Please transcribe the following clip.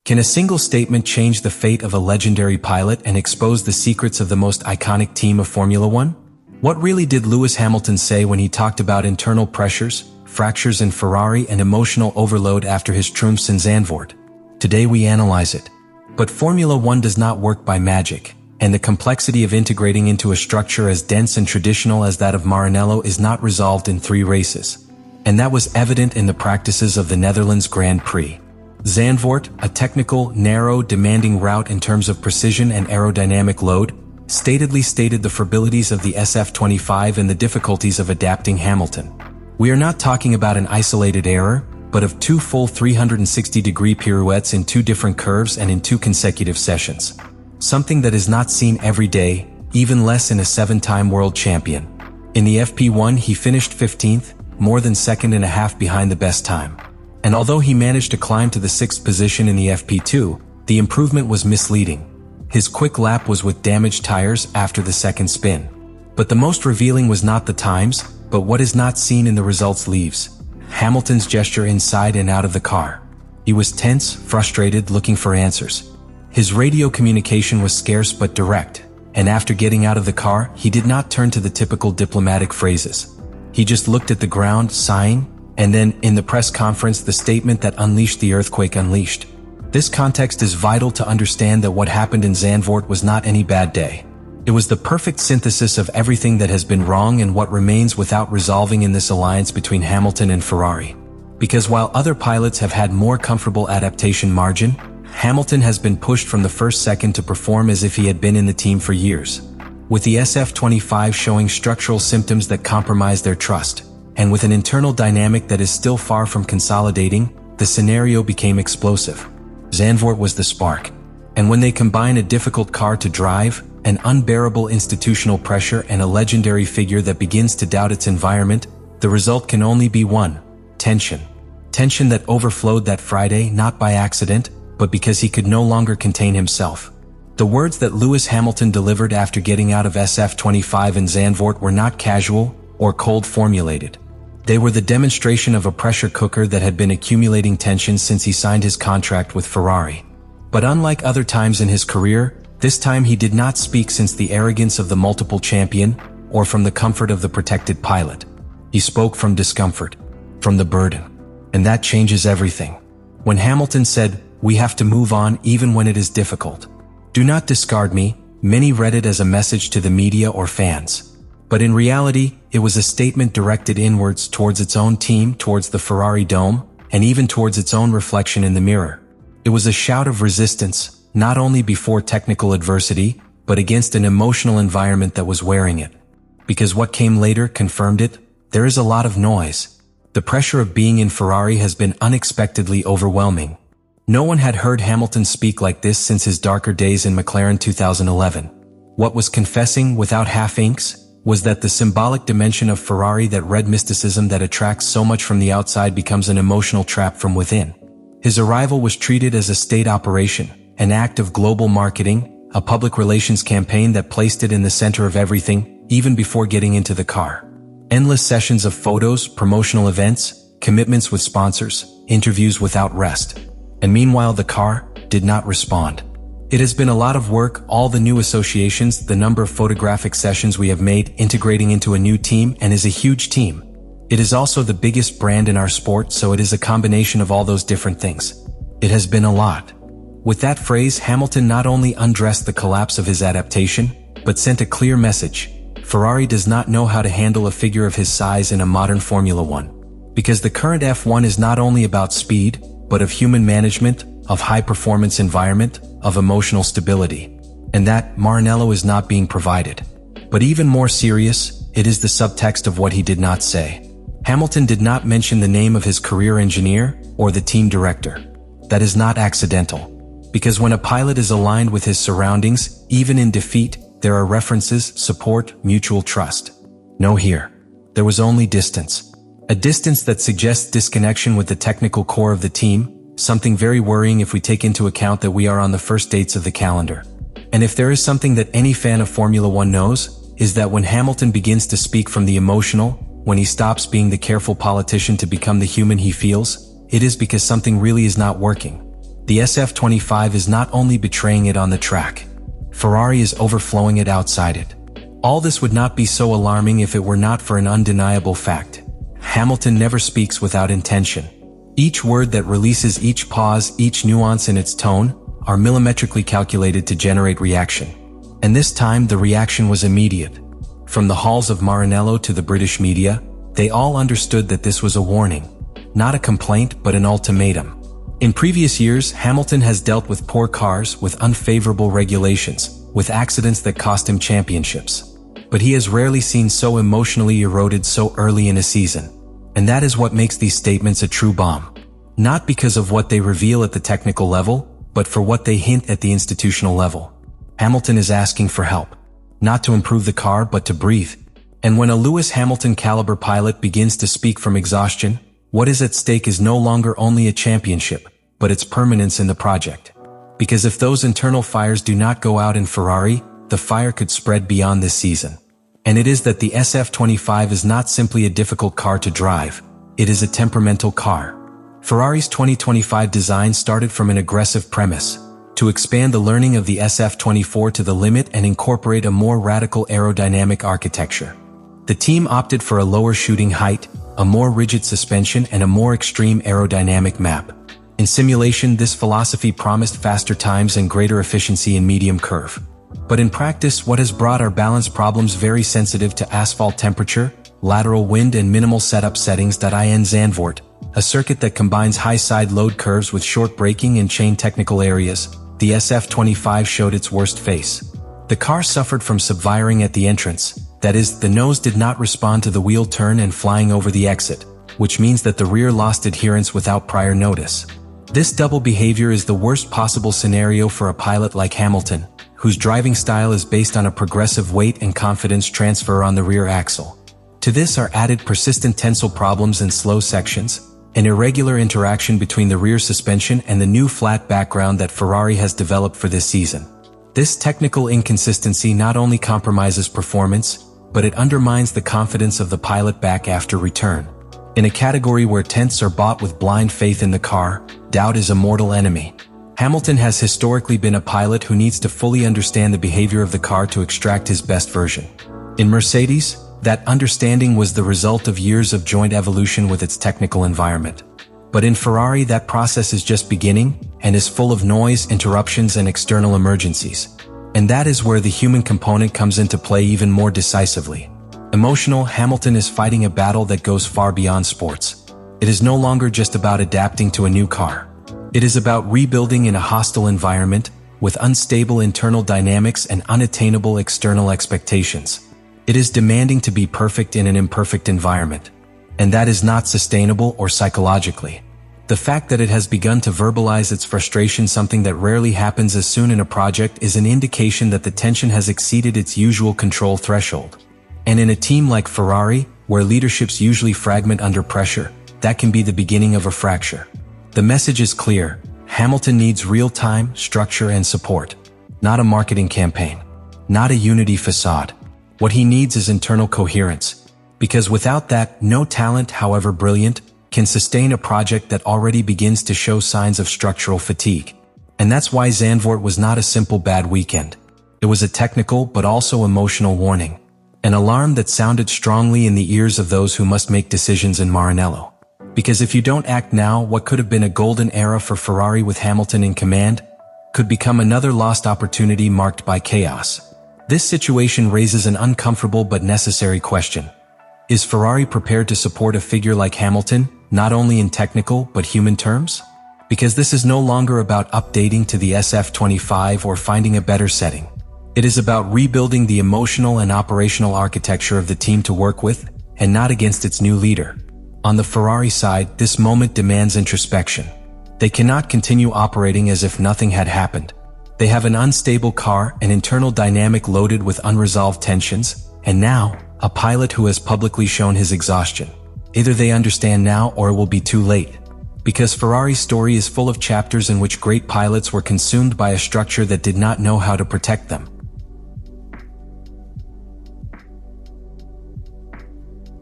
Can a single statement change the fate of a legendary pilot and expose the secrets of the most iconic team of Formula One? What really did Lewis Hamilton say when he talked about internal pressures, fractures in Ferrari, and emotional overload after his triumphs in Zandvoort? Today we analyze it. But Formula One does not work by magic, and the complexity of integrating into a structure as dense and traditional as that of Maranello is not resolved in 3 races. And that was evident in the practices of the Netherlands Grand Prix. Zandvoort, a technical, narrow, demanding route in terms of precision and aerodynamic load, stated the fragilities of the SF-25 and the difficulties of adapting Hamilton. We are not talking about an isolated error, but of 2 full 360-degree pirouettes in 2 different curves and in 2 consecutive sessions. Something that is not seen every day, even less in a 7-time world champion. In the FP1 he finished 15th, more than second and a half behind the best time. And although he managed to climb to the 6th position in the FP2, the improvement was misleading. His quick lap was with damaged tires after the 2nd spin. But the most revealing was not the times, but what is not seen in the results leaves. Hamilton's gesture inside and out of the car. He was tense, frustrated, looking for answers. His radio communication was scarce but direct, and after getting out of the car, he did not turn to the typical diplomatic phrases. He just looked at the ground, sighing, and then, in the press conference, the statement that unleashed the earthquake unleashed. This context is vital to understand that what happened in Zandvoort was not any bad day. It was the perfect synthesis of everything that has been wrong and what remains without resolving in this alliance between Hamilton and Ferrari. Because while other pilots have had more comfortable adaptation margin, Hamilton has been pushed from the first second to perform as if he had been in the team for years. With the SF-25 showing structural symptoms that compromise their trust, and with an internal dynamic that is still far from consolidating, the scenario became explosive. Zandvoort was the spark. And when they combine a difficult car to drive, an unbearable institutional pressure, and a legendary figure that begins to doubt its environment, the result can only be one: tension. Tension that overflowed that Friday not by accident, but because he could no longer contain himself. The words that Lewis Hamilton delivered after getting out of SF-25 in Zandvoort were not casual or cold formulated. They were the demonstration of a pressure cooker that had been accumulating tension since he signed his contract with Ferrari. But unlike other times in his career, this time he did not speak since the arrogance of the multiple champion, or from the comfort of the protected pilot. He spoke from discomfort, from the burden. And that changes everything. When Hamilton said, "We have to move on even when it is difficult. Do not discard me," many read it as a message to the media or fans. But in reality, it was a statement directed inwards towards its own team, towards the Ferrari dome, and even towards its own reflection in the mirror. It was a shout of resistance, not only before technical adversity, but against an emotional environment that was wearing it. Because what came later confirmed it: there is a lot of noise. The pressure of being in Ferrari has been unexpectedly overwhelming. No one had heard Hamilton speak like this since his darker days in McLaren 2011. What was confessing without half-inks was that the symbolic dimension of Ferrari, that red mysticism that attracts so much from the outside, becomes an emotional trap from within. His arrival was treated as a state operation, an act of global marketing, a public relations campaign that placed it in the center of everything, even before getting into the car. Endless sessions of photos, promotional events, commitments with sponsors, interviews without rest. And meanwhile the car did not respond. It has been a lot of work, all the new associations, the number of photographic sessions we have made, integrating into a new team, and is a huge team. It is also the biggest brand in our sport, so it is a combination of all those different things. It has been a lot. With that phrase, Hamilton not only undressed the collapse of his adaptation, but sent a clear message. Ferrari does not know how to handle a figure of his size in a modern Formula One. Because the current F1 is not only about speed, but of human management, of high-performance environment, of emotional stability. And that, Maranello, is not being provided. But even more serious, it is the subtext of what he did not say. Hamilton did not mention the name of his career engineer or the team director. That is not accidental. Because when a pilot is aligned with his surroundings, even in defeat, there are references, support, mutual trust. No, here. There was only distance. A distance that suggests disconnection with the technical core of the team, something very worrying if we take into account that we are on the first dates of the calendar. And if there is something that any fan of Formula One knows, is that when Hamilton begins to speak from the emotional, when he stops being the careful politician to become the human he feels, it is because something really is not working. The SF-25 is not only betraying it on the track. Ferrari is overflowing it outside it. All this would not be so alarming if it were not for an undeniable fact. Hamilton never speaks without intention. Each word that releases, each pause, each nuance in its tone, are millimetrically calculated to generate reaction. And this time the reaction was immediate. From the halls of Maranello to the British media, they all understood that this was a warning. Not a complaint, but an ultimatum. In previous years, Hamilton has dealt with poor cars, with unfavorable regulations, with accidents that cost him championships. But he has rarely seen so emotionally eroded so early in a season. And that is what makes these statements a true bomb. Not because of what they reveal at the technical level, but for what they hint at the institutional level. Hamilton is asking for help. Not to improve the car, but to breathe. And when a Lewis Hamilton caliber pilot begins to speak from exhaustion, what is at stake is no longer only a championship, but its permanence in the project. Because if those internal fires do not go out in Ferrari, the fire could spread beyond this season. And it is that the SF-25 is not simply a difficult car to drive, it is a temperamental car. Ferrari's 2025 design started from an aggressive premise, to expand the learning of the SF-24 to the limit and incorporate a more radical aerodynamic architecture. The team opted for a lower shooting height, a more rigid suspension, and a more extreme aerodynamic map. In simulation, this philosophy promised faster times and greater efficiency in medium curve. But in practice, what has brought our balance problems very sensitive to asphalt temperature, lateral wind, and minimal setup settings. In Zandvoort, a circuit that combines high side load curves with short braking and chain technical areas, the SF-25 showed its worst face. The car suffered from subwiring at the entrance. That is, the nose did not respond to the wheel turn and flying over the exit, which means that the rear lost adherence without prior notice. This double behavior is the worst possible scenario for a pilot like Hamilton, whose driving style is based on a progressive weight and confidence transfer on the rear axle. To this are added persistent tensile problems in slow sections, an irregular interaction between the rear suspension and the new flat background that Ferrari has developed for this season. This technical inconsistency not only compromises performance, but it undermines the confidence of the pilot back after return. In a category where tenths are bought with blind faith in the car, doubt is a mortal enemy. Hamilton has historically been a pilot who needs to fully understand the behavior of the car to extract his best version. In Mercedes, that understanding was the result of years of joint evolution with its technical environment. But in Ferrari, that process is just beginning and is full of noise, interruptions, and external emergencies. And that is where the human component comes into play even more decisively. Emotional, Hamilton is fighting a battle that goes far beyond sports. It is no longer just about adapting to a new car. It is about rebuilding in a hostile environment, with unstable internal dynamics and unattainable external expectations. It is demanding to be perfect in an imperfect environment. And that is not sustainable or psychologically. The fact that it has begun to verbalize its frustration, something that rarely happens as soon in a project, is an indication that the tension has exceeded its usual control threshold. And in a team like Ferrari, where leaderships usually fragment under pressure, that can be the beginning of a fracture. The message is clear: Hamilton needs real-time, structure, and support. Not a marketing campaign. Not a unity facade. What he needs is internal coherence. Because without that, no talent, however brilliant, can sustain a project that already begins to show signs of structural fatigue. And that's why Zandvoort was not a simple bad weekend. It was a technical but also emotional warning. An alarm that sounded strongly in the ears of those who must make decisions in Maranello. Because if you don't act now, what could have been a golden era for Ferrari with Hamilton in command could become another lost opportunity marked by chaos. This situation raises an uncomfortable but necessary question. Is Ferrari prepared to support a figure like Hamilton, not only in technical but human terms? Because this is no longer about updating to the SF-25 or finding a better setting. It is about rebuilding the emotional and operational architecture of the team to work with, and not against its new leader. On the Ferrari side, this moment demands introspection. They cannot continue operating as if nothing had happened. They have an unstable car, an internal dynamic loaded with unresolved tensions, and now, a pilot who has publicly shown his exhaustion. Either they understand now or it will be too late. Because Ferrari's story is full of chapters in which great pilots were consumed by a structure that did not know how to protect them.